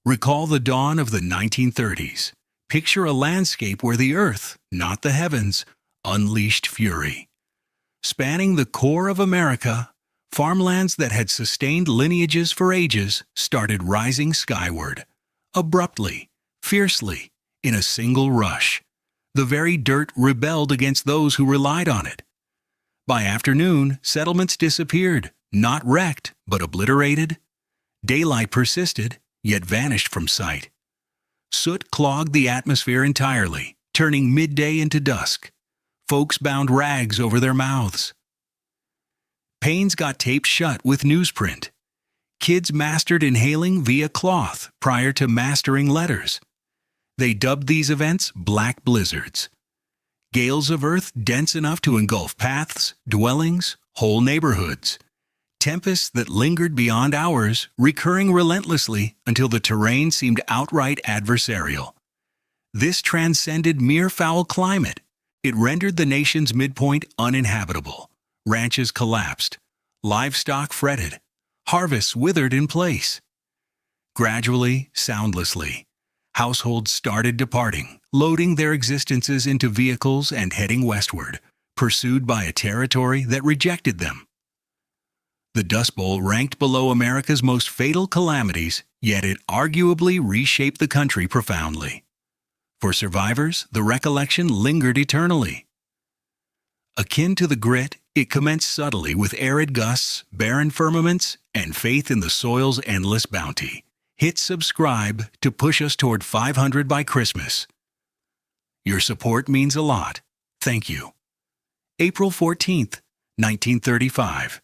Recall the dawn of the 1930s. Picture a landscape where the earth, not the heavens, unleashed fury. Spanning the core of America, farmlands that had sustained lineages for ages started rising skyward. Abruptly, fiercely, in a single rush. The very dirt rebelled against those who relied on it. By afternoon, settlements disappeared, not wrecked, but obliterated. Daylight persisted, yet vanished from sight. Soot clogged the atmosphere entirely, turning midday into dusk. Folks bound rags over their mouths. Panes got taped shut with newsprint. Kids mastered inhaling via cloth prior to mastering letters. They dubbed these events black blizzards. Gales of earth dense enough to engulf paths, dwellings, whole neighborhoods. Tempests that lingered beyond hours, recurring relentlessly until the terrain seemed outright adversarial. This transcended mere foul climate. It rendered the nation's midpoint uninhabitable. Ranches collapsed. Livestock fretted. Harvests withered in place. Gradually, soundlessly, households started departing, loading their existences into vehicles and heading westward, pursued by a territory that rejected them. The Dust Bowl ranked below America's most fatal calamities, yet it arguably reshaped the country profoundly. For survivors, the recollection lingered eternally. Akin to the grit, it commenced subtly with arid gusts, barren firmaments, and faith in the soil's endless bounty. Hit subscribe to push us toward 500 by Christmas. Your support means a lot. Thank you. April 14th, 1935.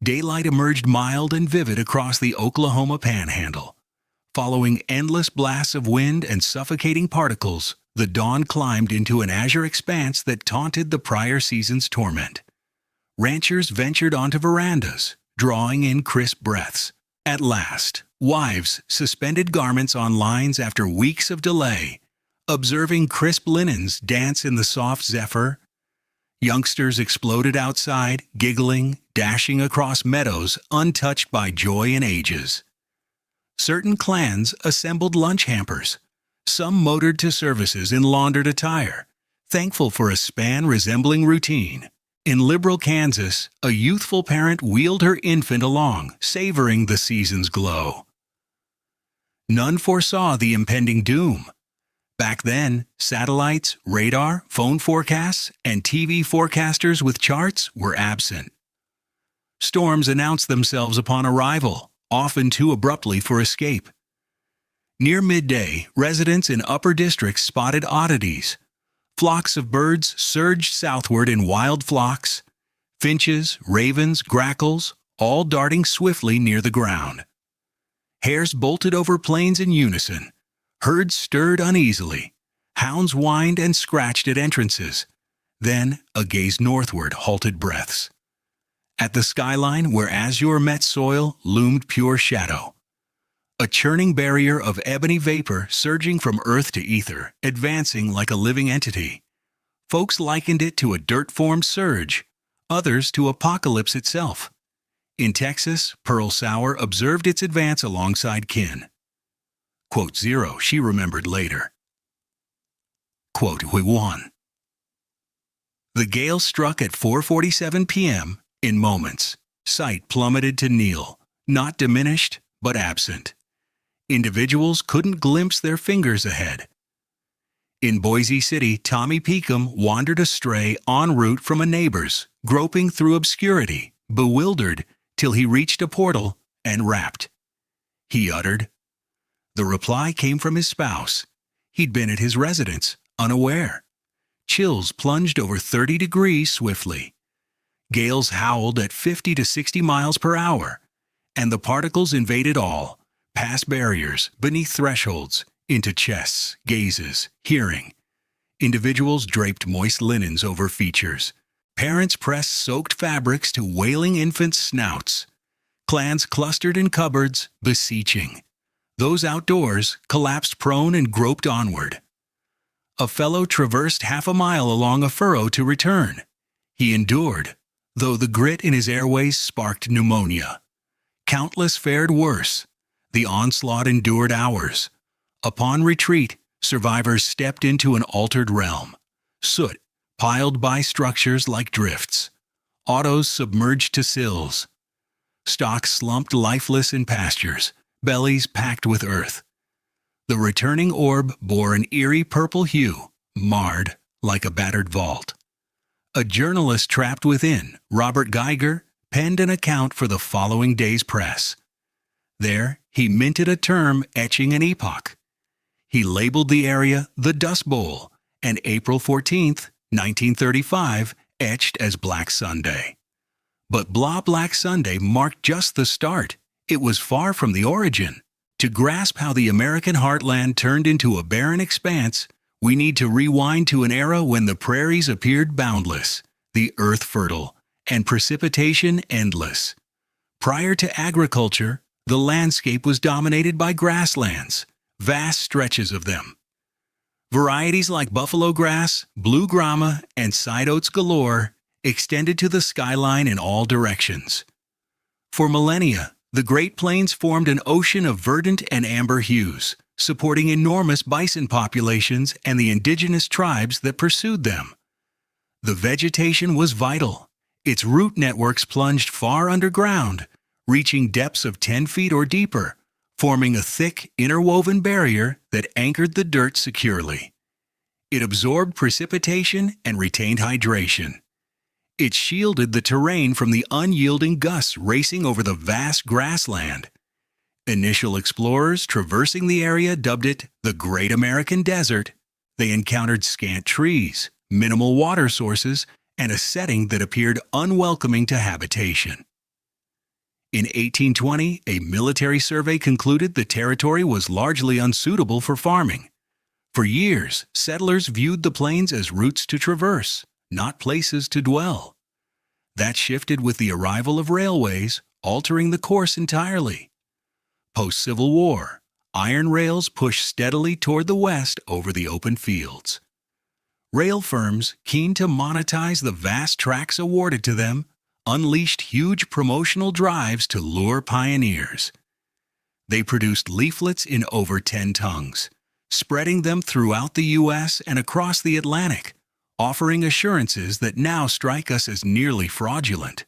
Daylight emerged mild and vivid across the Oklahoma Panhandle. Following endless blasts of wind and suffocating particles, the dawn climbed into an azure expanse that taunted the prior season's torment. Ranchers ventured onto verandas, drawing in crisp breaths. At last, wives suspended garments on lines after weeks of delay, observing crisp linens dance in the soft zephyr. Youngsters exploded outside, giggling, dashing across meadows untouched by joy in ages. Certain clans assembled lunch hampers. Some motored to services in laundered attire, thankful for a span resembling routine. In liberal Kansas, a youthful parent wheeled her infant along, savoring the season's glow. None foresaw the impending doom. Back then, satellites, radar, phone forecasts, and TV forecasters with charts were absent. Storms announced themselves upon arrival, often too abruptly for escape. Near midday, residents in upper districts spotted oddities. Flocks of birds surged southward in wild flocks, finches, ravens, grackles, all darting swiftly near the ground. Hares bolted over plains in unison. Herds stirred uneasily. Hounds whined and scratched at entrances. Then a gaze northward halted breaths. At the skyline where azure met soil loomed pure shadow. A churning barrier of ebony vapor surging from earth to ether, advancing like a living entity. Folks likened it to a dirt-formed surge, others to apocalypse itself. In Texas, Pearl Sauer observed its advance alongside kin. Quote zero, she remembered later. Quote, we won. The gale struck at 4:47 p.m. In moments, sight plummeted to nil, not diminished, but absent. Individuals couldn't glimpse their fingers ahead. In Boise City, Tommy Peakham wandered astray en route from a neighbor's, groping through obscurity, bewildered, till he reached a portal and rapped. He uttered. The reply came from his spouse. He'd been at his residence, unaware. Chills plunged over 30 degrees swiftly. Gales howled at 50 to 60 miles per hour, and the particles invaded all, past barriers, beneath thresholds, into chests, gazes, hearing. Individuals draped moist linens over features. Parents pressed soaked fabrics to wailing infants' snouts. Clans clustered in cupboards, beseeching. Those outdoors collapsed prone and groped onward. A fellow traversed half a mile along a furrow to return. He endured, though the grit in his airways sparked pneumonia. Countless fared worse. The onslaught endured hours. Upon retreat, survivors stepped into an altered realm. Soot piled by structures like drifts. Autos submerged to sills. Stock slumped lifeless in pastures, bellies packed with earth. The returning orb bore an eerie purple hue, marred like a battered vault. A journalist trapped within, Robert Geiger, penned an account for the following day's press. There, he minted a term etching an epoch. He labeled the area the Dust Bowl, and April 14th, 1935, etched as Black Sunday. But Black Sunday marked just the start. It was far from the origin. To grasp how the American heartland turned into a barren expanse, we need to rewind to an era when the prairies appeared boundless, the earth fertile, and precipitation endless. Prior to agriculture, the landscape was dominated by grasslands, vast stretches of them. Varieties like buffalo grass, blue grama, and side oats galore extended to the skyline in all directions. For millennia, the Great Plains formed an ocean of verdant and amber hues, supporting enormous bison populations and the indigenous tribes that pursued them. The vegetation was vital. Its root networks plunged far underground, reaching depths of 10 feet or deeper, forming a thick, interwoven barrier that anchored the dirt securely. It absorbed precipitation and retained hydration. It shielded the terrain from the unyielding gusts racing over the vast grassland. Initial explorers traversing the area dubbed it the Great American Desert. They encountered scant trees, minimal water sources, and a setting that appeared unwelcoming to habitation. In 1820, a military survey concluded the territory was largely unsuitable for farming. For years, settlers viewed the plains as routes to traverse, not places to dwell. That shifted with the arrival of railways, altering the course entirely. Post-Civil War, iron rails pushed steadily toward the west over the open fields. Rail firms, keen to monetize the vast tracts awarded to them, unleashed huge promotional drives to lure pioneers. They produced leaflets in over 10 tongues, spreading them throughout the U.S. and across the Atlantic, offering assurances that now strike us as nearly fraudulent.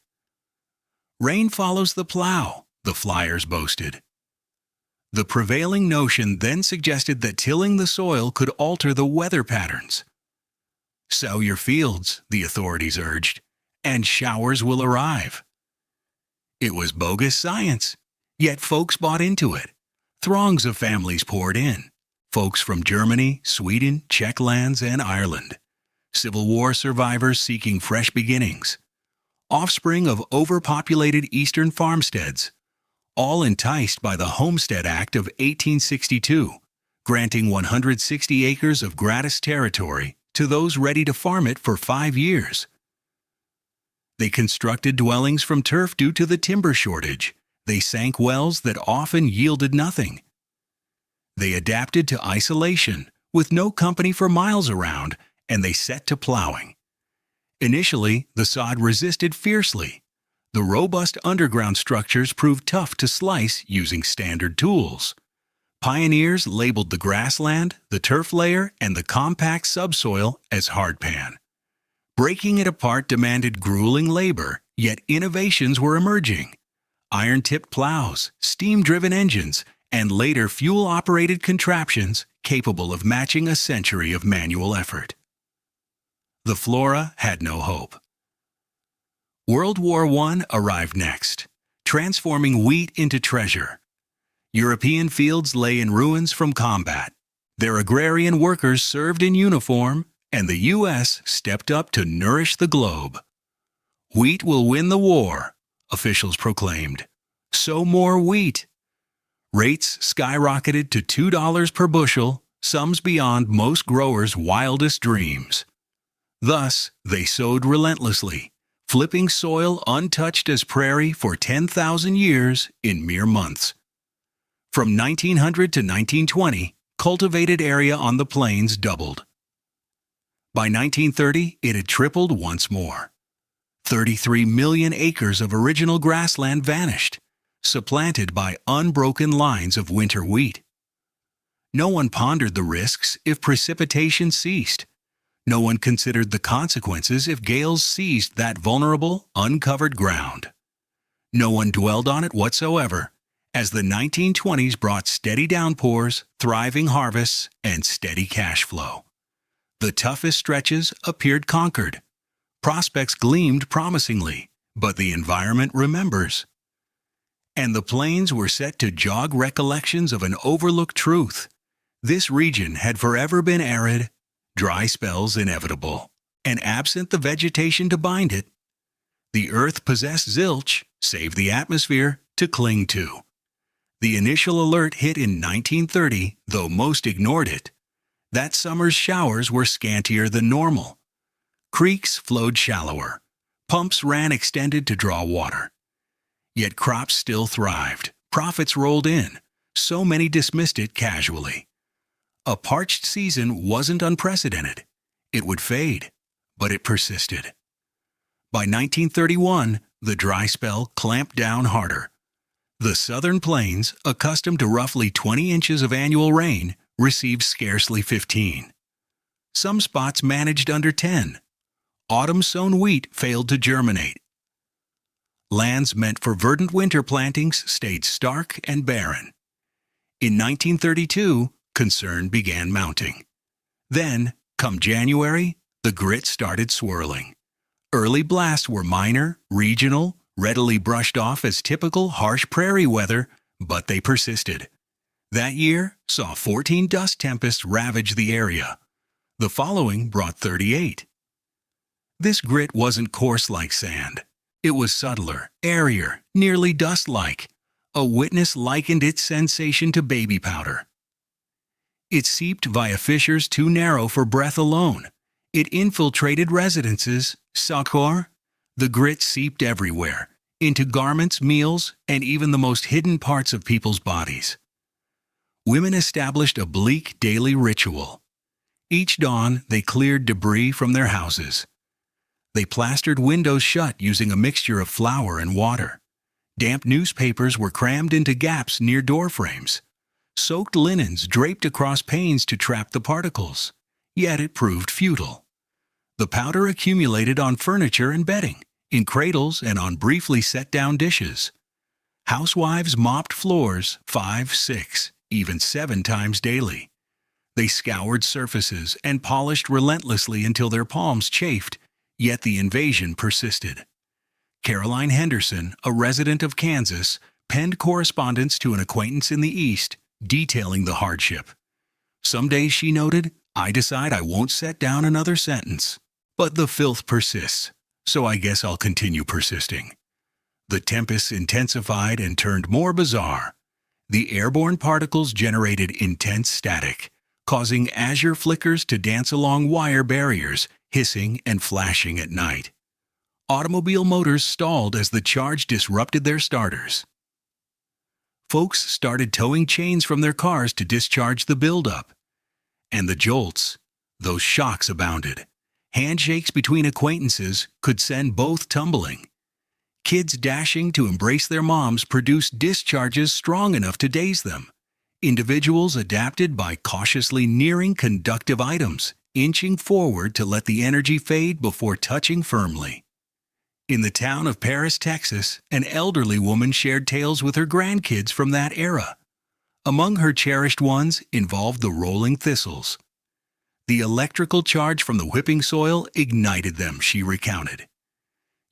Rain follows the plow, the flyers boasted. The prevailing notion then suggested that tilling the soil could alter the weather patterns. Sow your fields, the authorities urged, and showers will arrive. It was bogus science, yet folks bought into it. Throngs of families poured in, folks from Germany, Sweden, Czech lands, and Ireland. Civil War survivors seeking fresh beginnings, offspring of overpopulated eastern farmsteads, all enticed by the Homestead Act of 1862, granting 160 acres of gratis territory to those ready to farm it for 5 years. They constructed dwellings from turf due to the timber shortage. They sank wells that often yielded nothing. They adapted to isolation, with no company for miles around, and they set to plowing. Initially, the sod resisted fiercely. The robust underground structures proved tough to slice using standard tools. Pioneers labeled the grassland, the turf layer, and the compact subsoil as hardpan. Breaking it apart demanded grueling labor, yet innovations were emerging. Iron-tipped plows, steam-driven engines, and later fuel-operated contraptions capable of matching a century of manual effort. The flora had no hope. World War I arrived next, transforming wheat into treasure. European fields lay in ruins from combat. Their agrarian workers served in uniform, and the U.S. stepped up to nourish the globe. Wheat will win the war, officials proclaimed. Sow more wheat. Rates skyrocketed to $2 per bushel, sums beyond most growers' wildest dreams. Thus, they sowed relentlessly, flipping soil untouched as prairie for 10,000 years in mere months. From 1900 to 1920, cultivated area on the plains doubled. By 1930, it had tripled once more. 33 million acres of original grassland vanished. supplanted by unbroken lines of winter wheat. No one pondered the risks if precipitation ceased. No one considered the consequences if gales seized that vulnerable, uncovered ground. No one dwelled on it whatsoever, as the 1920s brought steady downpours, thriving harvests, and steady cash flow. The toughest stretches appeared conquered. Prospects gleamed promisingly, but the environment remembers. And the plains were set to jog recollections of an overlooked truth. This region had forever been arid, dry spells inevitable, and absent the vegetation to bind it. The earth possessed zilch, save the atmosphere, to cling to. The initial alert hit in 1930, though most ignored it. That summer's showers were scantier than normal. Creeks flowed shallower. Pumps ran extended to draw water. Yet crops still thrived. Profits rolled in. So many dismissed it casually. A parched season wasn't unprecedented. It would fade, but it persisted. By 1931, the dry spell clamped down harder. The southern plains, accustomed to roughly 20 inches of annual rain, received scarcely 15. Some spots managed under 10. Autumn-sown wheat failed to germinate. Lands meant for verdant winter plantings stayed stark and barren. In 1932, concern began mounting. Then, come January, the grit started swirling. Early blasts were minor, regional, readily brushed off as typical harsh prairie weather, but they persisted. That year saw 14 dust tempests ravage the area. The following brought 38. This grit wasn't coarse like sand. It was subtler, airier, nearly dust-like. A witness likened its sensation to baby powder. It seeped via fissures too narrow for breath alone. It infiltrated residences, succor. The grit seeped everywhere, into garments, meals, and even the most hidden parts of people's bodies. Women established a bleak daily ritual. Each dawn, they cleared debris from their houses. They plastered windows shut using a mixture of flour and water. Damp newspapers were crammed into gaps near door frames. Soaked linens draped across panes to trap the particles. Yet it proved futile. The powder accumulated on furniture and bedding, in cradles and on briefly set-down dishes. Housewives mopped floors 5, 6, even 7 times daily. They scoured surfaces and polished relentlessly until their palms chafed, yet the invasion persisted. Caroline Henderson, a resident of Kansas, penned correspondence to an acquaintance in the East, detailing the hardship. Some days, she noted, I decide I won't set down another sentence. But the filth persists, so I guess I'll continue persisting. The tempests intensified and turned more bizarre. The airborne particles generated intense static, causing azure flickers to dance along wire barriers, hissing and flashing at night. Automobile motors stalled as the charge disrupted their starters. Folks started towing chains from their cars to discharge the buildup. And the jolts, those shocks abounded. Handshakes between acquaintances could send both tumbling. Kids dashing to embrace their moms produced discharges strong enough to daze them. Individuals adapted by cautiously nearing conductive items, inching forward to let the energy fade before touching firmly. In the town of Paris, Texas, an elderly woman shared tales with her grandkids from that era. Among her cherished ones involved the rolling thistles. The electrical charge from the whipping soil ignited them, she recounted.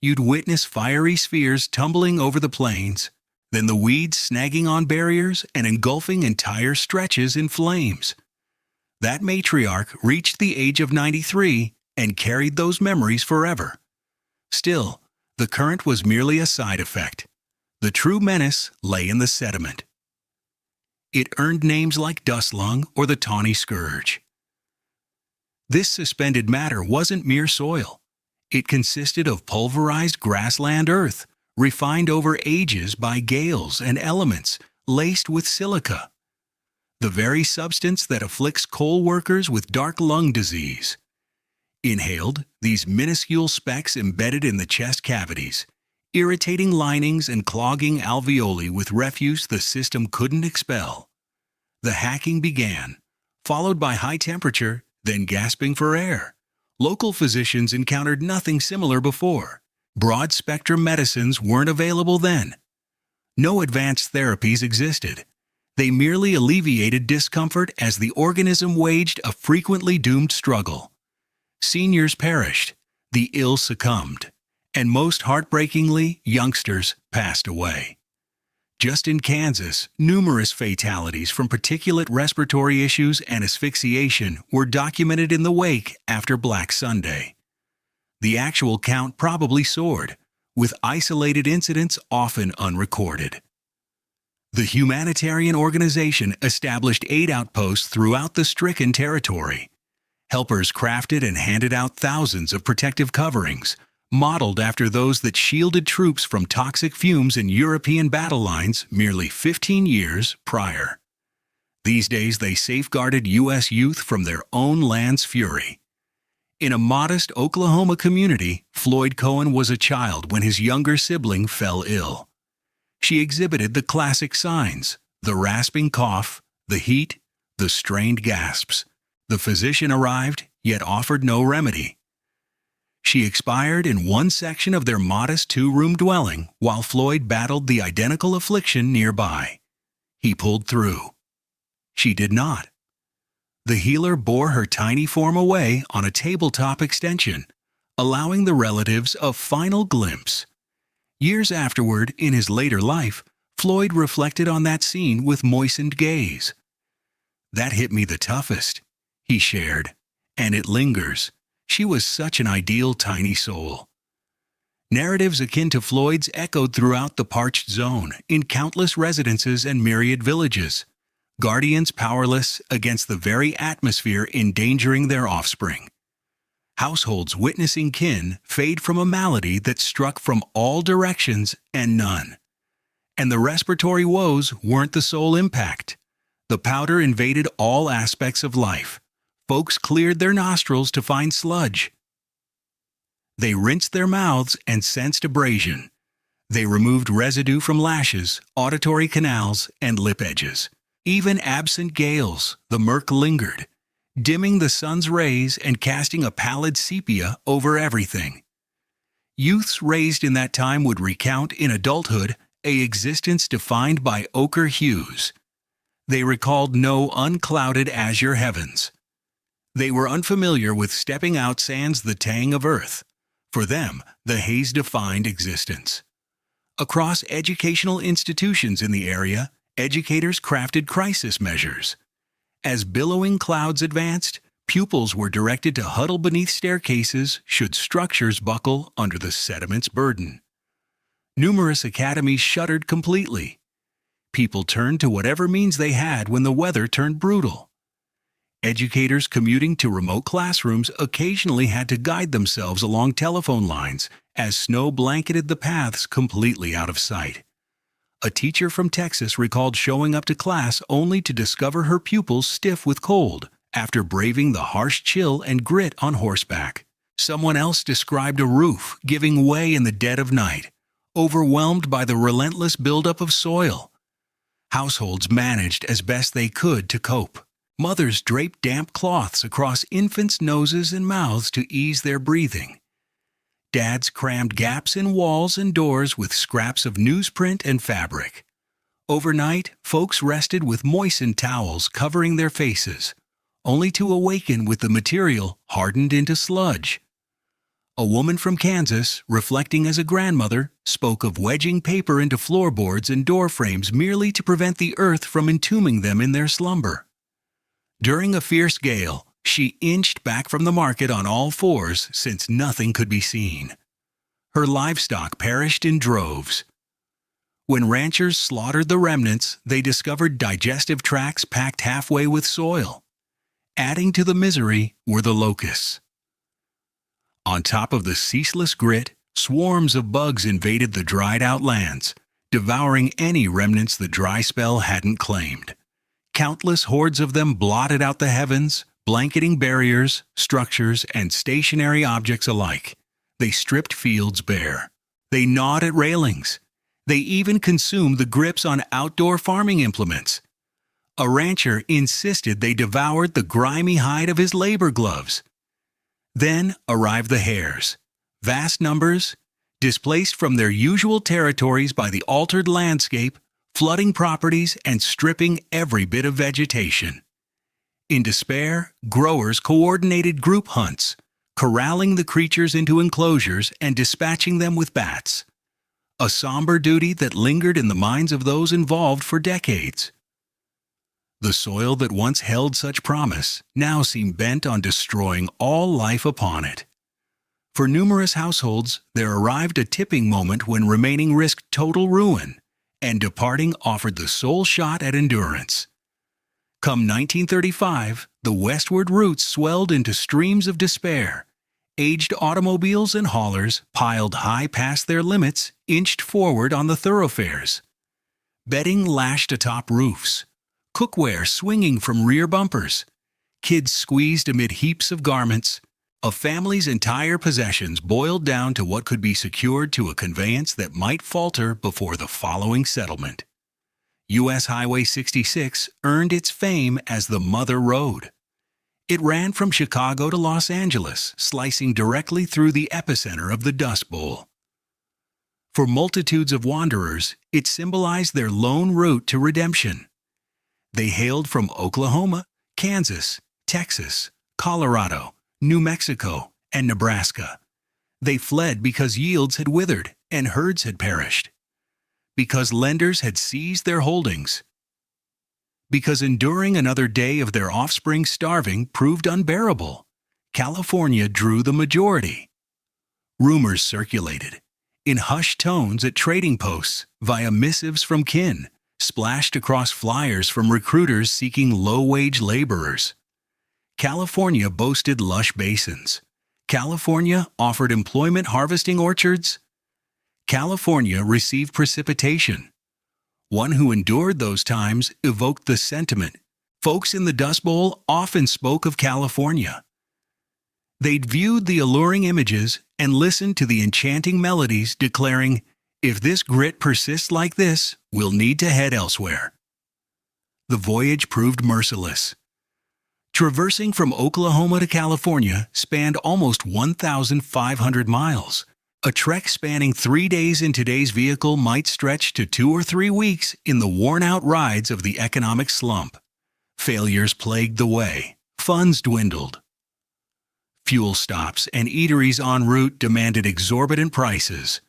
You'd witness fiery spheres tumbling over the plains, then the weeds snagging on barriers and engulfing entire stretches in flames. That matriarch reached the age of 93 and carried those memories forever. Still, the current was merely a side effect. The true menace lay in the sediment. It earned names like dust lung or the tawny scourge. This suspended matter wasn't mere soil. It consisted of pulverized grassland earth, refined over ages by gales and elements, laced with silica. The very substance that afflicts coal workers with dark lung disease. Inhaled, these minuscule specks embedded in the chest cavities, irritating linings and clogging alveoli with refuse the system couldn't expel. The hacking began, followed by high temperature, then gasping for air. Local physicians encountered nothing similar before. Broad-spectrum medicines weren't available then. No advanced therapies existed. They merely alleviated discomfort as the organism waged a frequently doomed struggle. Seniors perished, the ill succumbed, and most heartbreakingly, youngsters passed away. Just in Kansas, numerous fatalities from particulate respiratory issues and asphyxiation were documented in the wake after Black Sunday. The actual count probably soared, with isolated incidents often unrecorded. The humanitarian organization established aid outposts throughout the stricken territory. Helpers crafted and handed out thousands of protective coverings, modeled after those that shielded troops from toxic fumes in European battle lines merely 15 years prior. These days they safeguarded U.S. youth from their own land's fury. In a modest Oklahoma community, Floyd Cohen was a child when his younger sibling fell ill. She exhibited the classic signs: the rasping cough, the heat, the strained gasps. The physician arrived, yet offered no remedy. She expired in one section of their modest two-room dwelling while Floyd battled the identical affliction nearby. He pulled through. She did not. The healer bore her tiny form away on a tabletop extension, allowing the relatives a final glimpse. Years afterward, in his later life, Floyd reflected on that scene with moistened gaze. "That hit me the toughest," he shared, "and it lingers. She was such an ideal tiny soul." Narratives akin to Floyd's echoed throughout the parched zone in countless residences and myriad villages, guardians powerless against the very atmosphere endangering their offspring. Households witnessing kin fade from a malady that struck from all directions and none. And the respiratory woes weren't the sole impact. The powder invaded all aspects of life. Folks cleared their nostrils to find sludge. They rinsed their mouths and sensed abrasion. They removed residue from lashes, auditory canals, and lip edges. Even absent gales, the murk lingered, dimming the sun's rays and casting a pallid sepia over everything. Youths raised in that time would recount in adulthood a existence defined by ochre hues. They recalled no unclouded azure heavens. They were unfamiliar with stepping out sans the tang of earth. For them, the haze defined existence. Across educational institutions in the area, educators crafted crisis measures. As billowing clouds advanced, pupils were directed to huddle beneath staircases should structures buckle under the sediment's burden. Numerous academies shuttered completely. People turned to whatever means they had when the weather turned brutal. Educators commuting to remote classrooms occasionally had to guide themselves along telephone lines as snow blanketed the paths completely out of sight. A teacher from Texas recalled showing up to class only to discover her pupils stiff with cold after braving the harsh chill and grit on horseback. Someone else described a roof giving way in the dead of night, overwhelmed by the relentless buildup of soil. Households managed as best they could to cope. Mothers draped damp cloths across infants' noses and mouths to ease their breathing. Dads crammed gaps in walls and doors with scraps of newsprint and fabric. Overnight, folks rested with moistened towels covering their faces, only to awaken with the material hardened into sludge. A woman from Kansas, reflecting as a grandmother, spoke of wedging paper into floorboards and door frames merely to prevent the earth from entombing them in their slumber. During a fierce gale, she inched back from the market on all fours since nothing could be seen. Her livestock perished in droves. When ranchers slaughtered the remnants, they discovered digestive tracts packed halfway with soil. Adding to the misery were the locusts. On top of the ceaseless grit, swarms of bugs invaded the dried-out lands, devouring any remnants the dry spell hadn't claimed. Countless hordes of them blotted out the heavens, blanketing barriers, structures, and stationary objects alike. They stripped fields bare. They gnawed at railings. They even consumed the grips on outdoor farming implements. A rancher insisted they devoured the grimy hide of his labor gloves. Then arrived the hares, vast numbers, displaced from their usual territories by the altered landscape, flooding properties and stripping every bit of vegetation. In despair, growers coordinated group hunts, corralling the creatures into enclosures and dispatching them with bats. A somber duty that lingered in the minds of those involved for decades. The soil that once held such promise now seemed bent on destroying all life upon it. For numerous households, there arrived a tipping moment when remaining risked total ruin, and departing offered the sole shot at endurance. Come 1935, the westward routes swelled into streams of despair. Aged automobiles and haulers, piled high past their limits, inched forward on the thoroughfares. Bedding lashed atop roofs. Cookware swinging from rear bumpers. Kids squeezed amid heaps of garments. A family's entire possessions boiled down to what could be secured to a conveyance that might falter before the following settlement. U.S. Highway 66 earned its fame as the Mother Road. It ran from Chicago to Los Angeles, slicing directly through the epicenter of the Dust Bowl. For multitudes of wanderers, it symbolized their lone route to redemption. They hailed from Oklahoma, Kansas, Texas, Colorado, New Mexico, and Nebraska. They fled because yields had withered and herds had perished. Because lenders had seized their holdings. Because enduring another day of their offspring starving proved unbearable, California drew the majority. Rumors circulated, in hushed tones at trading posts, via missives from kin, splashed across flyers from recruiters seeking low-wage laborers. California boasted lush basins. California offered employment harvesting orchards. California received precipitation. One who endured those times evoked the sentiment. Folks in the Dust Bowl often spoke of California. They'd viewed the alluring images and listened to the enchanting melodies declaring, "If this grit persists like this, we'll need to head elsewhere." The voyage proved merciless. Traversing from Oklahoma to California spanned almost 1,500 miles. A trek spanning 3 days in today's vehicle might stretch to 2 or 3 weeks in the worn-out rides of the economic slump. Failures plagued the way. Funds dwindled. Fuel stops and eateries en route demanded exorbitant prices.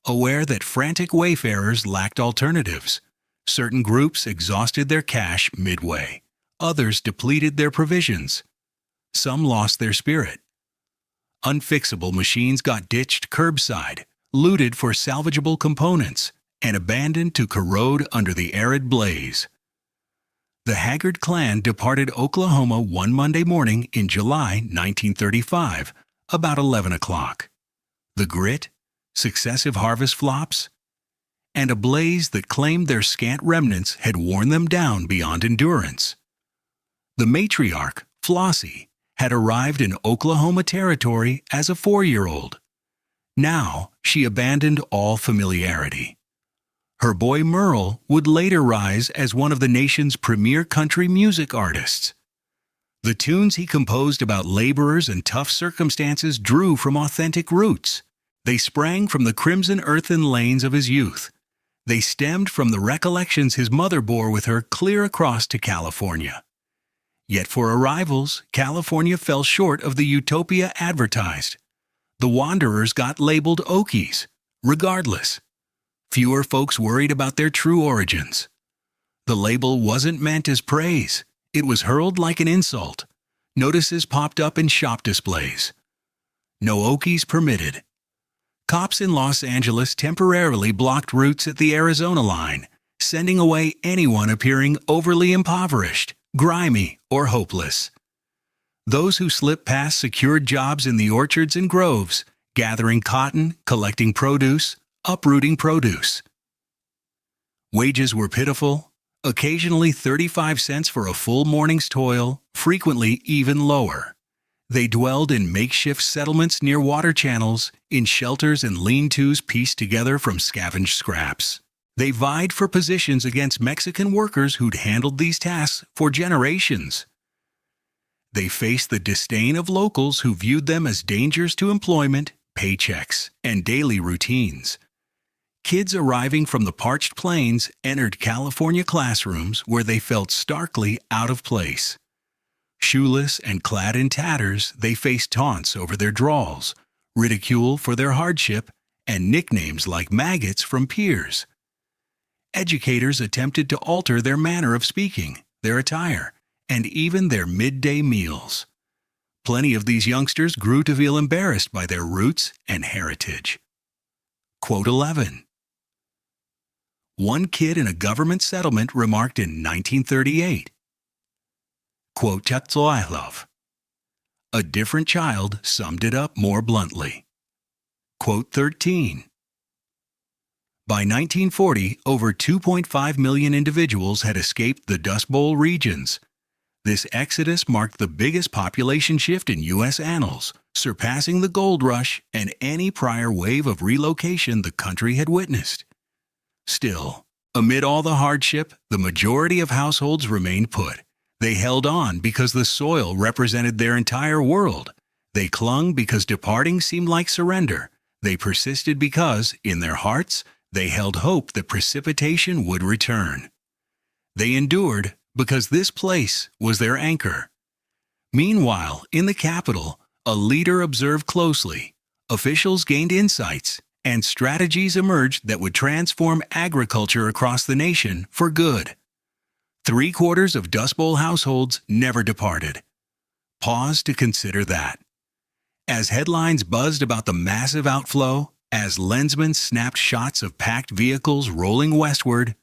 Aware that frantic wayfarers lacked alternatives, certain groups exhausted their cash midway. Others depleted their provisions. Some lost their spirit. Unfixable machines got ditched curbside, looted for salvageable components, and abandoned to corrode under the arid blaze. The Haggard clan departed Oklahoma one Monday morning in July 1935, about 11 o'clock. The grit, successive harvest flops, and a blaze that claimed their scant remnants had worn them down beyond endurance. The matriarch, Flossie, had arrived in Oklahoma Territory as a 4-year-old. Now she abandoned all familiarity. Her boy Merle would later rise as one of the nation's premier country music artists. The tunes he composed about laborers and tough circumstances drew from authentic roots. They sprang from the crimson earthen lanes of his youth. They stemmed from the recollections his mother bore with her clear across to California. Yet for arrivals, California fell short of the utopia advertised. The wanderers got labeled Okies, regardless. Fewer folks worried about their true origins. The label wasn't meant as praise. It was hurled like an insult. Notices popped up in shop displays. No Okies permitted. Cops in Los Angeles temporarily blocked routes at the Arizona line, sending away anyone appearing overly impoverished, grimy, or hopeless. Those who slipped past secured jobs in the orchards and groves, gathering cotton, collecting produce, uprooting produce. Wages were pitiful, occasionally 35 cents for a full morning's toil, frequently even lower. They dwelled in makeshift settlements near water channels, in shelters and lean-tos pieced together from scavenged scraps. They vied for positions against Mexican workers who'd handled these tasks for generations. They faced the disdain of locals who viewed them as dangers to employment, paychecks, and daily routines. Kids arriving from the parched plains entered California classrooms where they felt starkly out of place. Shoeless and clad in tatters, they faced taunts over their drawls, ridicule for their hardship, and nicknames like maggots from peers. Educators attempted to alter their manner of speaking, their attire, and even their midday meals. Plenty of these youngsters grew to feel embarrassed by their roots and heritage. Quote 11. One kid in a government settlement remarked in 1938, quote, "Chatzoilov." A different child summed it up more bluntly. Quote 13. By 1940, over 2.5 million individuals had escaped the Dust Bowl regions. This exodus marked the biggest population shift in U.S. annals, surpassing the gold rush and any prior wave of relocation the country had witnessed. Still, amid all the hardship, the majority of households remained put. They held on because the soil represented their entire world. They clung because departing seemed like surrender. They persisted because, in their hearts, they held hope that precipitation would return. They endured because this place was their anchor. Meanwhile, in the capital, a leader observed closely. Officials gained insights, and strategies emerged that would transform agriculture across the nation for good. 3/4 of Dust Bowl households never departed. Pause to consider that. As headlines buzzed about the massive outflow, as lensmen snapped shots of packed vehicles rolling westward,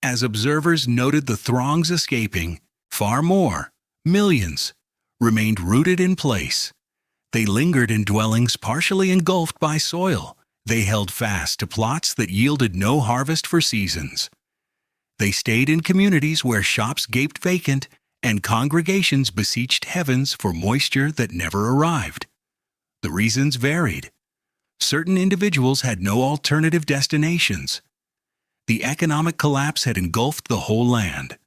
as observers noted the throngs escaping, far more, millions, remained rooted in place. They lingered in dwellings partially engulfed by soil. They held fast to plots that yielded no harvest for seasons. They stayed in communities where shops gaped vacant and congregations beseeched heavens for moisture that never arrived. The reasons varied. Certain individuals had no alternative destinations. The economic collapse had engulfed the whole land.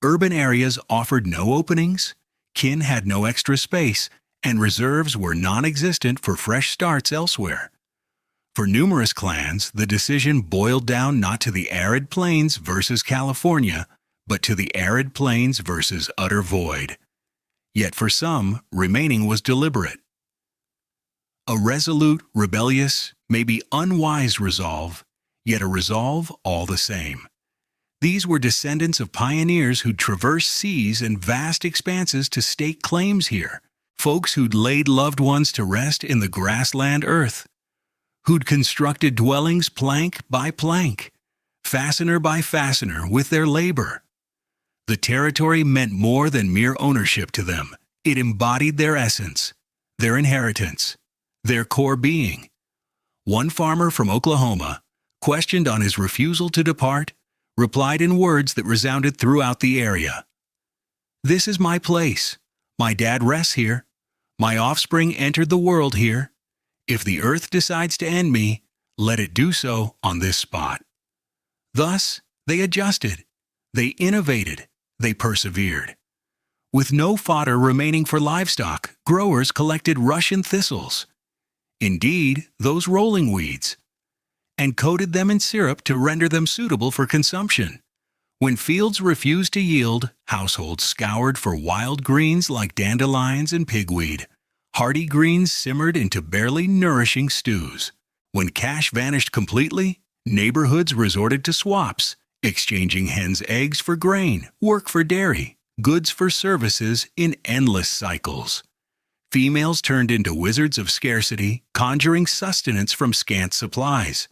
Urban areas offered no openings, kin had no extra space, and reserves were non-existent for fresh starts elsewhere. For numerous clans, the decision boiled down not to the arid plains versus California, but to the arid plains versus utter void. Yet for some, remaining was deliberate. A resolute, rebellious, maybe unwise resolve, yet a resolve all the same. These were descendants of pioneers who'd traversed seas and vast expanses to stake claims here, folks who'd laid loved ones to rest in the grassland earth, who'd constructed dwellings plank by plank, fastener by fastener with their labor. The territory meant more than mere ownership to them. It embodied their essence, their inheritance, their core being. One farmer from Oklahoma, questioned on his refusal to depart, replied in words that resounded throughout the area. "This is my place. My dad rests here. My offspring entered the world here. If the earth decides to end me, let it do so on this spot." Thus, they adjusted, they innovated, they persevered. With no fodder remaining for livestock, growers collected Russian thistles, indeed, those rolling weeds, and coated them in syrup to render them suitable for consumption. When fields refused to yield, households scoured for wild greens like dandelions and pigweed. Hardy greens simmered into barely nourishing stews. When cash vanished completely, neighborhoods resorted to swaps, exchanging hens' eggs for grain, work for dairy, goods for services in endless cycles. Females turned into wizards of scarcity, conjuring sustenance from scant supplies.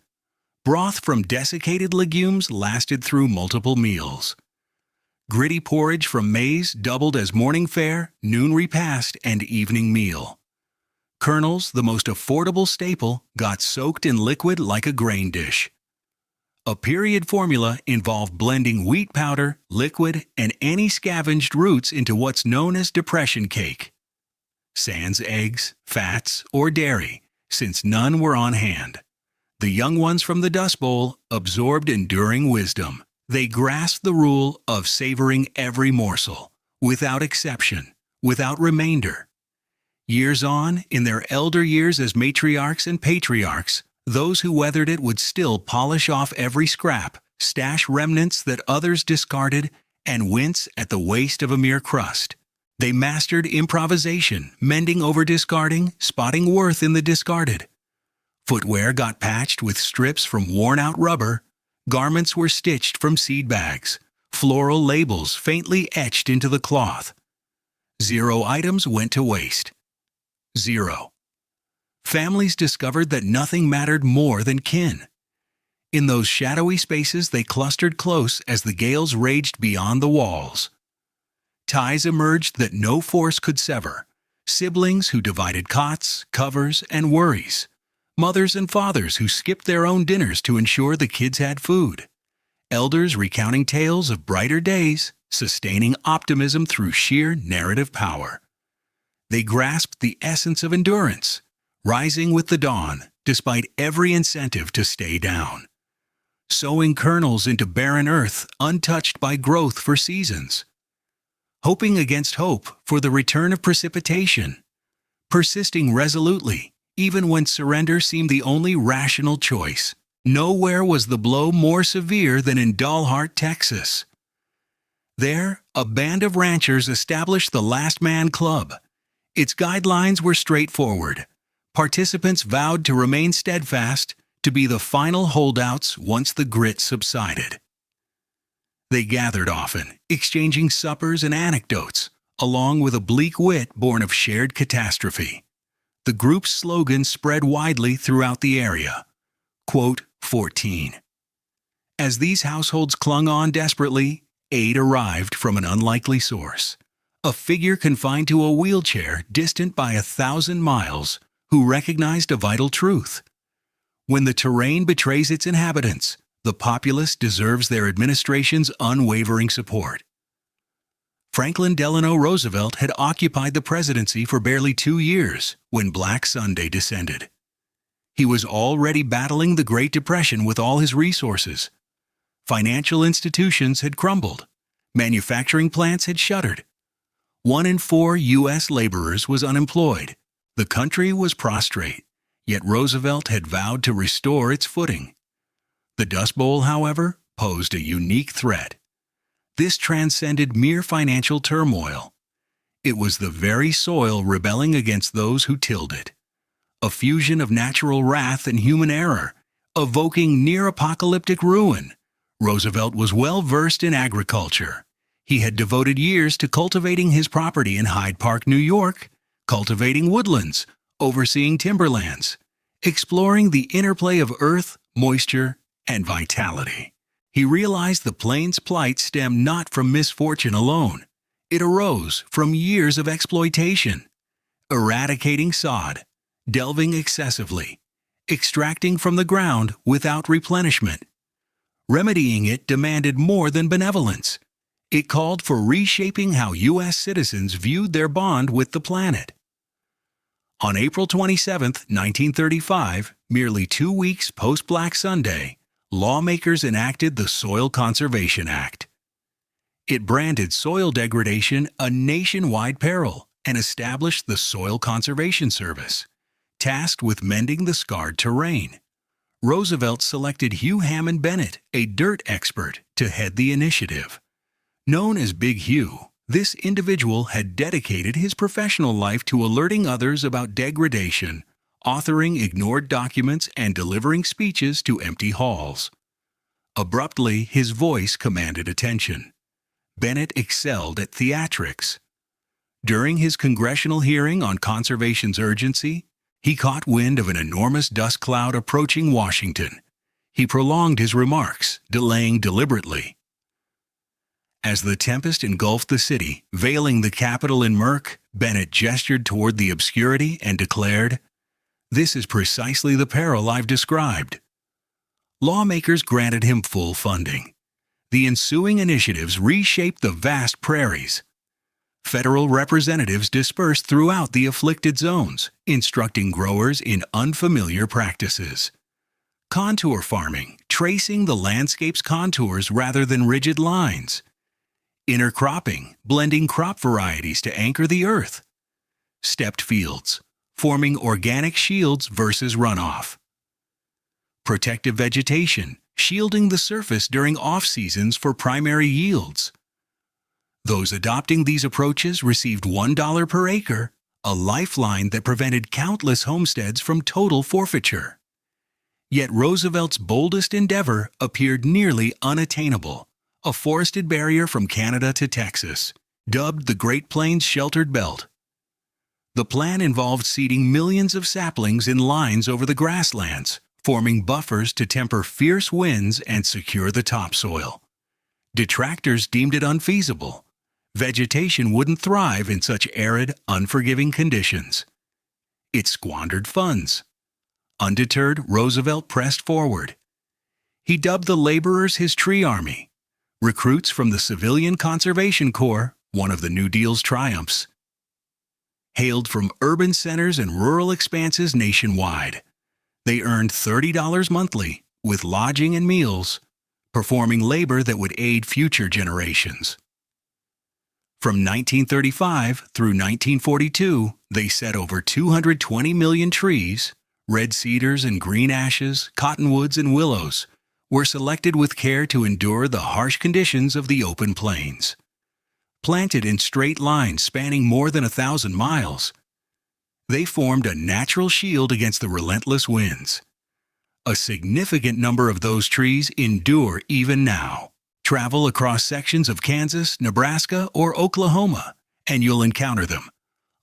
Broth from desiccated legumes lasted through multiple meals. Gritty porridge from maize doubled as morning fare, noon repast, and evening meal. Kernels, the most affordable staple, got soaked in liquid like a grain dish. A period formula involved blending wheat powder, liquid, and any scavenged roots into what's known as depression cake. sans eggs, fats, or dairy, since none were on hand. The young ones from the Dust Bowl absorbed enduring wisdom. They grasped the rule of savoring every morsel, without exception, without remainder. Years on, in their elder years as matriarchs and patriarchs, those who weathered it would still polish off every scrap, stash remnants that others discarded, and wince at the waste of a mere crust. They mastered improvisation, mending over discarding, spotting worth in the discarded. Footwear got patched with strips from worn-out rubber. Garments were stitched from seed bags, floral labels faintly etched into the cloth. 0 items went to waste. 0. Families discovered that nothing mattered more than kin. In those shadowy spaces they clustered close as the gales raged beyond the walls. Ties emerged that no force could sever. Siblings who divided cots, covers, and worries. Mothers and fathers who skipped their own dinners to ensure the kids had food. Elders recounting tales of brighter days, sustaining optimism through sheer narrative power. They grasped the essence of endurance, rising with the dawn, despite every incentive to stay down. Sowing kernels into barren earth, untouched by growth for seasons. Hoping against hope for the return of precipitation. Persisting resolutely, even when surrender seemed the only rational choice. Nowhere was the blow more severe than in Dalhart, Texas. There, a band of ranchers established the Last Man Club. Its guidelines were straightforward. Participants vowed to remain steadfast, to be the final holdouts once the grit subsided. They gathered often, exchanging suppers and anecdotes, along with a bleak wit born of shared catastrophe. The group's slogan spread widely throughout the area. Quote, 14. As these households clung on desperately, aid arrived from an unlikely source. A figure confined to a wheelchair distant by 1,000 miles, who recognized a vital truth. When the terrain betrays its inhabitants, the populace deserves their administration's unwavering support. Franklin Delano Roosevelt had occupied the presidency for barely 2 years when Black Sunday descended. He was already battling the Great Depression with all his resources. Financial institutions had crumbled. Manufacturing plants had shuttered. 1 in 4 U.S. laborers was unemployed. The country was prostrate, yet Roosevelt had vowed to restore its footing. The Dust Bowl, however, posed a unique threat. This transcended mere financial turmoil. It was the very soil rebelling against those who tilled it. A fusion of natural wrath and human error, evoking near-apocalyptic ruin. Roosevelt was well versed in agriculture. He had devoted years to cultivating his property in Hyde Park, New York, cultivating woodlands, overseeing timberlands, exploring the interplay of earth, moisture, and vitality. He realized the plains' plight stemmed not from misfortune alone. It arose from years of exploitation. Eradicating sod, delving excessively, extracting from the ground without replenishment. Remedying it demanded more than benevolence. It called for reshaping how U.S. citizens viewed their bond with the planet. On April 27, 1935, merely 2 weeks post-Black Sunday, lawmakers enacted the Soil Conservation Act. It branded soil degradation a nationwide peril and established the Soil Conservation Service, tasked with mending the scarred terrain. Roosevelt selected Hugh Hammond Bennett, a dirt expert, to head the initiative. Known as Big Hugh, this individual had dedicated his professional life to alerting others about degradation, authoring ignored documents, and delivering speeches to empty halls. Abruptly, his voice commanded attention. Bennett excelled at theatrics. During his congressional hearing on conservation's urgency, he caught wind of an enormous dust cloud approaching Washington. He prolonged his remarks, delaying deliberately. As the tempest engulfed the city, veiling the Capitol in murk, Bennett gestured toward the obscurity and declared, "This is precisely the peril I've described." Lawmakers granted him full funding. The ensuing initiatives reshaped the vast prairies. federal representatives dispersed throughout the afflicted zones, instructing growers in unfamiliar practices. Contour farming, tracing the landscape's contours rather than rigid lines. Intercropping, blending crop varieties to anchor the earth. Stepped fields, forming organic shields versus runoff. Protective vegetation, shielding the surface during off-seasons for primary yields. Those adopting these approaches received $1 per acre, a lifeline that prevented countless homesteads from total forfeiture. Yet Roosevelt's boldest endeavor appeared nearly unattainable, a forested barrier from Canada to Texas, dubbed the Great Plains Sheltered Belt. The plan involved seeding millions of saplings in lines over the grasslands, forming buffers to temper fierce winds and secure the topsoil. Detractors deemed it unfeasible. Vegetation wouldn't thrive in such arid, unforgiving conditions. It squandered funds. Undeterred, Roosevelt pressed forward. He dubbed the laborers his tree army, recruits from the Civilian Conservation Corps, one of the New Deal's triumphs, hailed from urban centers and rural expanses nationwide. They earned $30 monthly, with lodging and meals, performing labor that would aid future generations. From 1935 through 1942, they set over 220 million trees. Red cedars and green ashes, cottonwoods and willows were selected with care to endure the harsh conditions of the open plains. Planted in straight lines spanning more than 1,000 miles, they formed a natural shield against the relentless winds. A significant number of those trees endure even now. Travel across sections of Kansas, Nebraska, or Oklahoma, and you'll encounter them.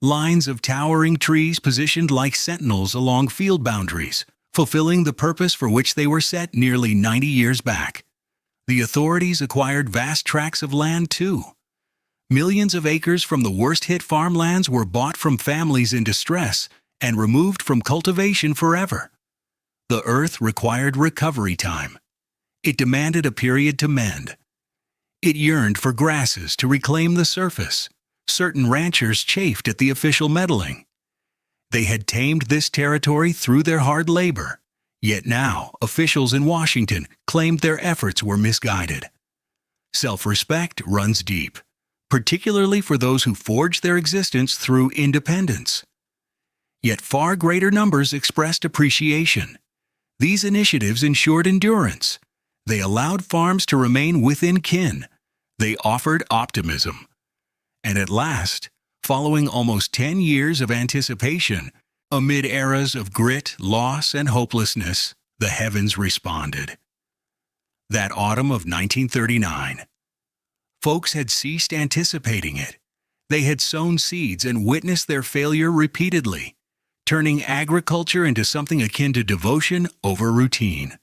Lines of towering trees positioned like sentinels along field boundaries, fulfilling the purpose for which they were set nearly 90 years back. The authorities acquired vast tracts of land, too. Millions of acres from the worst-hit farmlands were bought from families in distress and removed from cultivation forever. The earth required recovery time. It demanded a period to mend. It yearned for grasses to reclaim the surface. Certain ranchers chafed at the official meddling. They had tamed this territory through their hard labor, yet now officials in Washington claimed their efforts were misguided. Self-respect runs deep, particularly for those who forged their existence through independence. Yet far greater numbers expressed appreciation. These initiatives ensured endurance. They allowed farms to remain within kin. They offered optimism. And at last, following almost 10 years of anticipation, amid eras of grit, loss, and hopelessness, the heavens responded. That autumn of 1939. Folks had ceased anticipating it. They had sown seeds and witnessed their failure repeatedly, turning agriculture into something akin to devotion over routine.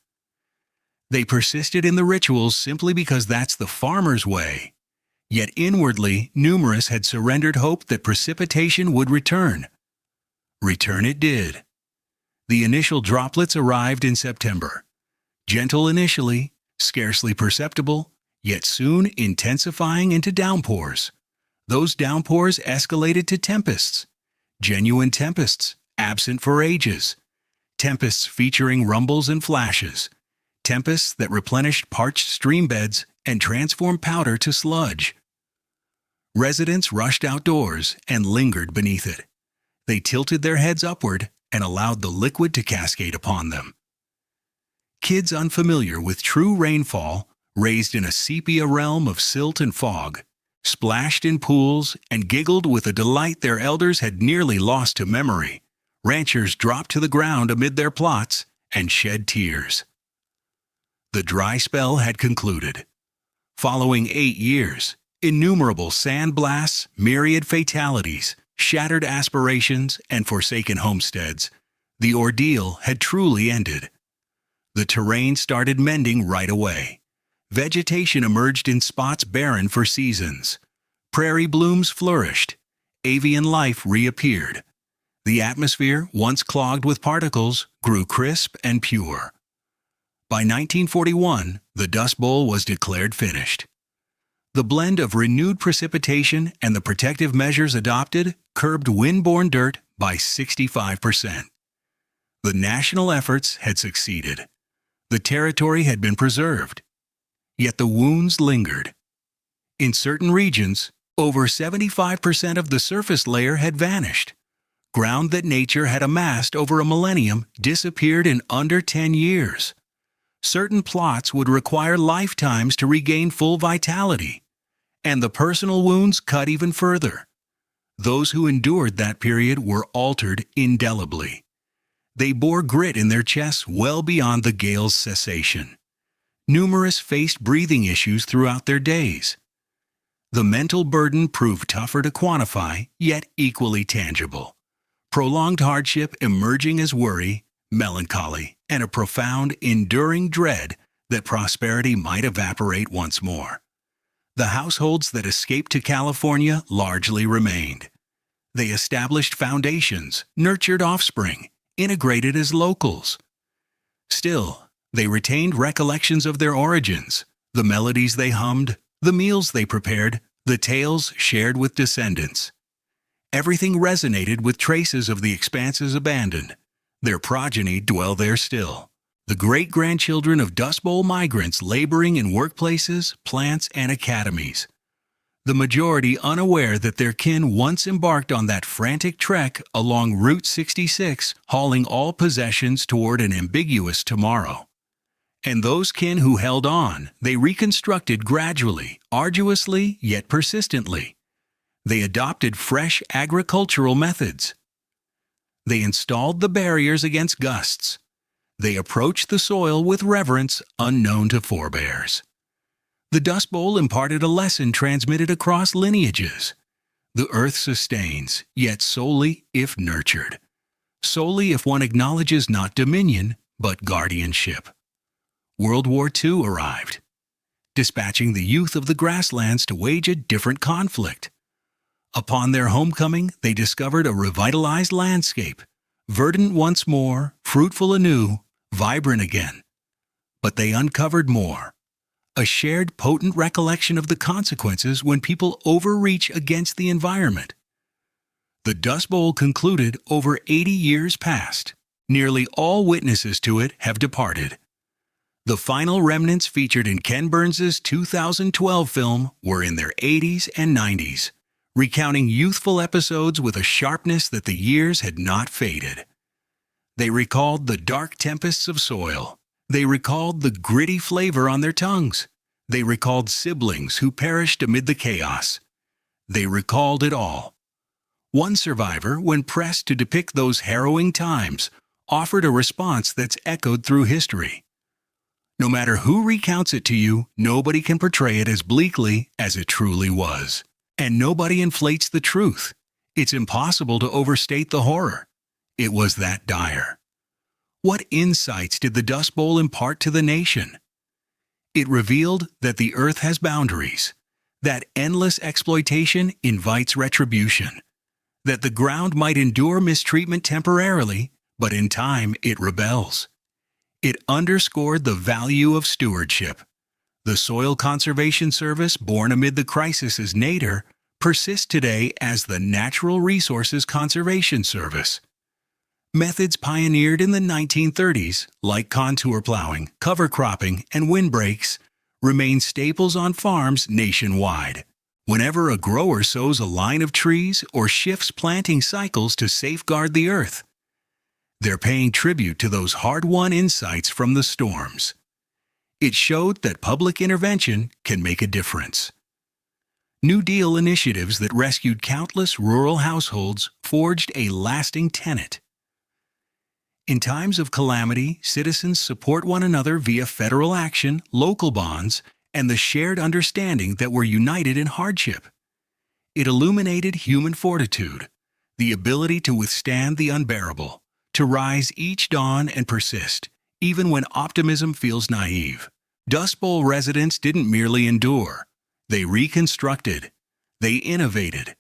They persisted in the rituals simply because that's the farmer's way. Yet inwardly, numerous had surrendered hope that precipitation would return. Return it did. The initial droplets arrived in September. Gentle initially, scarcely perceptible, yet soon intensifying into downpours. Those downpours escalated to tempests. Genuine tempests, absent for ages. Tempests featuring rumbles and flashes. Tempests that replenished parched stream beds and transformed powder to sludge. Residents rushed outdoors and lingered beneath it. They tilted their heads upward and allowed the liquid to cascade upon them. Kids unfamiliar with true rainfall, raised in a sepia realm of silt and fog, splashed in pools and giggled with a delight their elders had nearly lost to memory. Ranchers dropped to the ground amid their plots and shed tears. The dry spell had concluded. Following 8 years, innumerable sandblasts, myriad fatalities, shattered aspirations, and forsaken homesteads, the ordeal had truly ended. The terrain started mending right away. Vegetation emerged in spots barren for seasons. Prairie blooms flourished. Avian life reappeared. The atmosphere, once clogged with particles, grew crisp and pure. By 1941, the Dust Bowl was declared finished. The blend of renewed precipitation and the protective measures adopted curbed wind-borne dirt by 65%. The national efforts had succeeded. The territory had been preserved. Yet the wounds lingered. In certain regions, over 75% of the surface layer had vanished. Ground that nature had amassed over a millennium disappeared in under 10 years. Certain plots would require lifetimes to regain full vitality, and the personal wounds cut even further. Those who endured that period were altered indelibly. They bore grit in their chests well beyond the gale's cessation. Numerous faced breathing issues throughout their days. The mental burden proved tougher to quantify, yet equally tangible. Prolonged hardship emerging as worry, melancholy, and a profound, enduring dread that prosperity might evaporate once more. The households that escaped to California largely remained. They established foundations, nurtured offspring, integrated as locals. Still, they retained recollections of their origins, the melodies they hummed, the meals they prepared, the tales shared with descendants. Everything resonated with traces of the expanses abandoned. Their progeny dwell there still. The great-grandchildren of Dust Bowl migrants laboring in workplaces, plants, and academies. The majority unaware that their kin once embarked on that frantic trek along Route 66, hauling all possessions toward an ambiguous tomorrow. And those kin who held on, they reconstructed gradually, arduously, yet persistently. They adopted fresh agricultural methods. They installed the barriers against gusts. They approached the soil with reverence unknown to forebears. The Dust Bowl imparted a lesson transmitted across lineages. The earth sustains, yet solely if nurtured. Solely if one acknowledges not dominion, but guardianship. World War II arrived, dispatching the youth of the grasslands to wage a different conflict. Upon their homecoming, they discovered a revitalized landscape, verdant once more, fruitful anew, vibrant again. But they uncovered more. A shared potent recollection of the consequences when people overreach against the environment. The Dust Bowl concluded over 80 years past. Nearly all witnesses to it have departed. The final remnants featured in Ken Burns's 2012 film were in their 80s and 90s, recounting youthful episodes with a sharpness that the years had not faded. They recalled the dark tempests of soil. They recalled the gritty flavor on their tongues. They recalled siblings who perished amid the chaos. They recalled it all. One survivor, when pressed to depict those harrowing times, offered a response that's echoed through history. No matter who recounts it to you, nobody can portray it as bleakly as it truly was. And nobody inflates the truth. It's impossible to overstate the horror. It was that dire. What insights did the Dust Bowl impart to the nation? It revealed that the earth has boundaries, that endless exploitation invites retribution, that the ground might endure mistreatment temporarily, but in time it rebels. It underscored the value of stewardship. The Soil Conservation Service, born amid the crisis's nadir, persists today as the Natural Resources Conservation Service. Methods pioneered in the 1930s, like contour plowing, cover cropping, and windbreaks, remain staples on farms nationwide. Whenever a grower sows a line of trees or shifts planting cycles to safeguard the earth, they're paying tribute to those hard-won insights from the storms. It showed that public intervention can make a difference. New Deal initiatives that rescued countless rural households forged a lasting tenet. In times of calamity, citizens support one another via federal action, local bonds, and the shared understanding that we're united in hardship. It illuminated human fortitude, the ability to withstand the unbearable, to rise each dawn and persist, even when optimism feels naive. Dust Bowl residents didn't merely endure. They reconstructed. They innovated.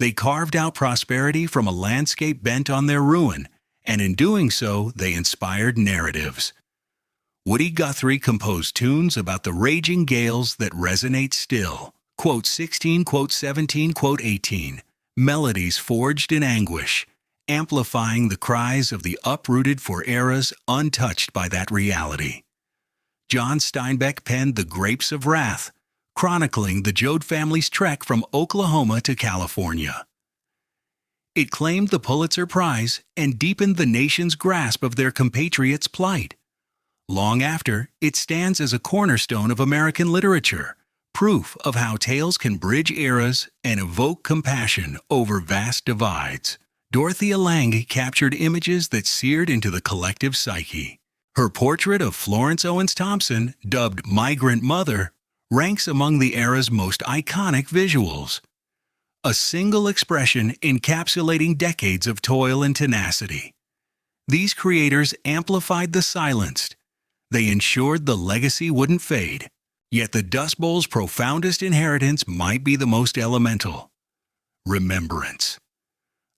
They carved out prosperity from a landscape bent on their ruin, and in doing so, they inspired narratives. Woody Guthrie composed tunes about the raging gales that resonate still. quote 16, quote 17, quote 18, melodies forged in anguish, amplifying the cries of the uprooted for eras untouched by that reality. John Steinbeck penned The Grapes of Wrath, chronicling the Joad family's trek from Oklahoma to California. It claimed the Pulitzer Prize and deepened the nation's grasp of their compatriots' plight. Long after, it stands as a cornerstone of American literature, proof of how tales can bridge eras and evoke compassion over vast divides. Dorothea Lange captured images that seared into the collective psyche. Her portrait of Florence Owens Thompson, dubbed Migrant Mother, ranks among the era's most iconic visuals. A single expression encapsulating decades of toil and tenacity. These creators amplified the silenced. They ensured the legacy wouldn't fade. Yet the Dust Bowl's profoundest inheritance might be the most elemental: remembrance.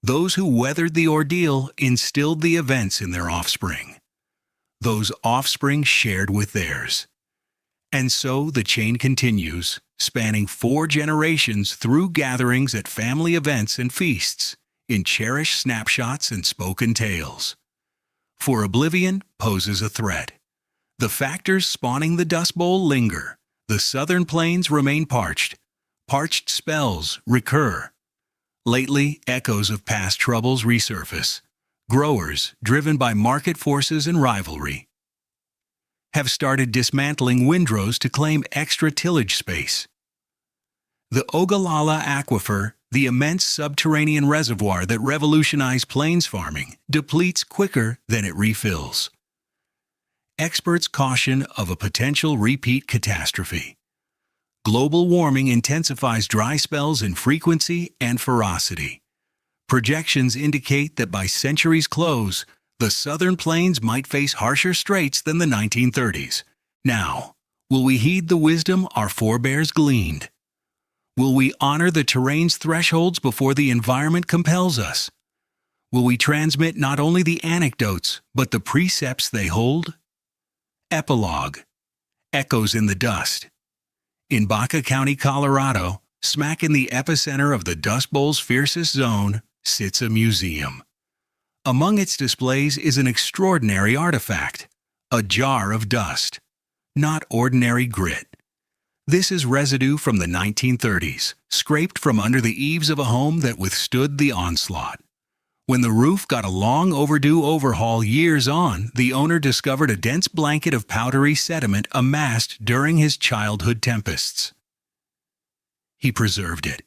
Those who weathered the ordeal instilled the events in their offspring. Those offspring shared with theirs. And so the chain continues, spanning 4 generations through gatherings at family events and feasts, in cherished snapshots and spoken tales. For oblivion poses a threat. The factors spawning the Dust Bowl linger. The southern plains remain parched. Parched spells recur. Lately, echoes of past troubles resurface. Growers, driven by market forces and rivalry, have started dismantling windrows to claim extra tillage space. The Ogallala Aquifer, the immense subterranean reservoir that revolutionized plains farming, depletes quicker than it refills. Experts caution of a potential repeat catastrophe. Global warming intensifies dry spells in frequency and ferocity. Projections indicate that by century's close, the southern plains might face harsher straits than the 1930s. Now, will we heed the wisdom our forebears gleaned? Will we honor the terrain's thresholds before the environment compels us? Will we transmit not only the anecdotes, but the precepts they hold? Epilogue. Echoes in the dust. In Baca County, Colorado, smack in the epicenter of the Dust Bowl's fiercest zone, sits a museum. Among its displays is an extraordinary artifact, a jar of dust. Not ordinary grit. This is residue from the 1930s, scraped from under the eaves of a home that withstood the onslaught. When the roof got a long overdue overhaul years on, the owner discovered a dense blanket of powdery sediment amassed during his childhood tempests. He preserved it.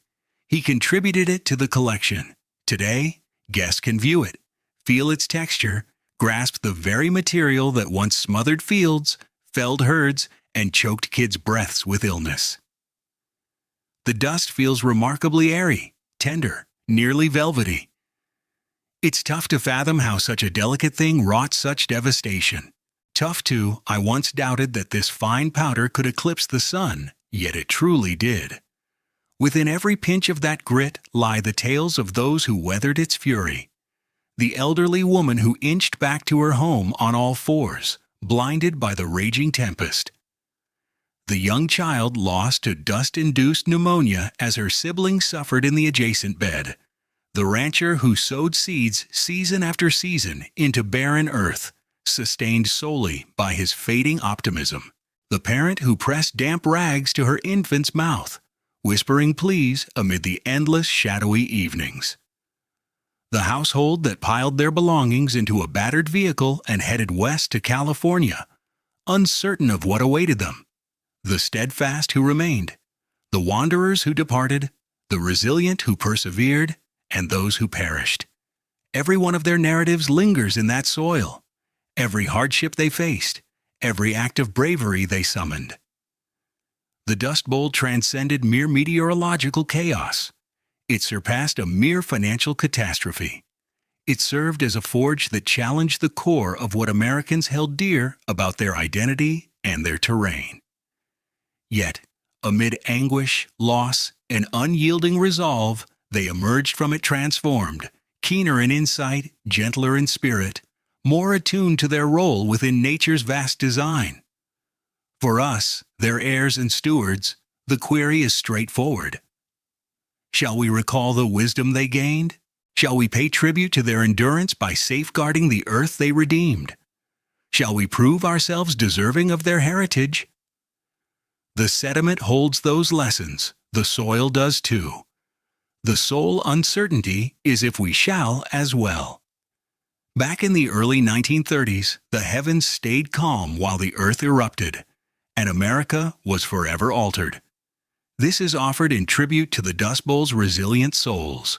He contributed it to the collection. Today, guests can view it, feel its texture, grasp the very material that once smothered fields, felled herds, and choked kids' breaths with illness. The dust feels remarkably airy, tender, nearly velvety. It's tough to fathom how such a delicate thing wrought such devastation. Tough too, I once doubted that this fine powder could eclipse the sun, yet it truly did. Within every pinch of that grit lie the tales of those who weathered its fury. The elderly woman who inched back to her home on all fours, blinded by the raging tempest. The young child lost to dust-induced pneumonia as her siblings suffered in the adjacent bed. The rancher who sowed seeds season after season into barren earth, sustained solely by his fading optimism. The parent who pressed damp rags to her infant's mouth, whispering pleas amid the endless shadowy evenings. The household that piled their belongings into a battered vehicle and headed west to California, uncertain of what awaited them. The steadfast who remained, the wanderers who departed, the resilient who persevered, and those who perished. Every one of their narratives lingers in that soil. Every hardship they faced, every act of bravery they summoned. The Dust Bowl transcended mere meteorological chaos. It surpassed a mere financial catastrophe. It served as a forge that challenged the core of what Americans held dear about their identity and their terrain. Yet, amid anguish, loss, and unyielding resolve, they emerged from it transformed, keener in insight, gentler in spirit, more attuned to their role within nature's vast design. For us, their heirs and stewards, The query is straightforward. Shall we recall the wisdom they gained? Shall we pay tribute to their endurance by safeguarding the earth they redeemed? Shall we prove ourselves deserving of their heritage? The sediment holds those lessons, the soil does too. The sole uncertainty is if we shall as well. Back in the early 1930s, the heavens stayed calm while the earth erupted, and America was forever altered. This is offered in tribute to the Dust Bowl's resilient souls,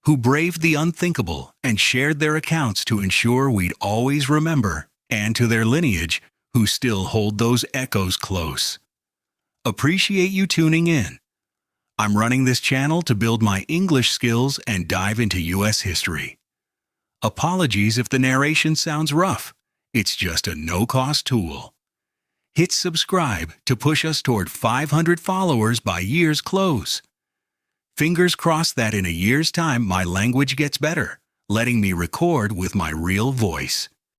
who braved the unthinkable and shared their accounts to ensure we'd always remember, and to their lineage, who still hold those echoes close. Appreciate you tuning in. I'm running this channel to build my English skills and dive into U.S. history. Apologies if the narration sounds rough. It's just a no-cost tool. Hit subscribe to push us toward 500 followers by year's close. Fingers crossed that in a year's time my language gets better, letting me record with my real voice.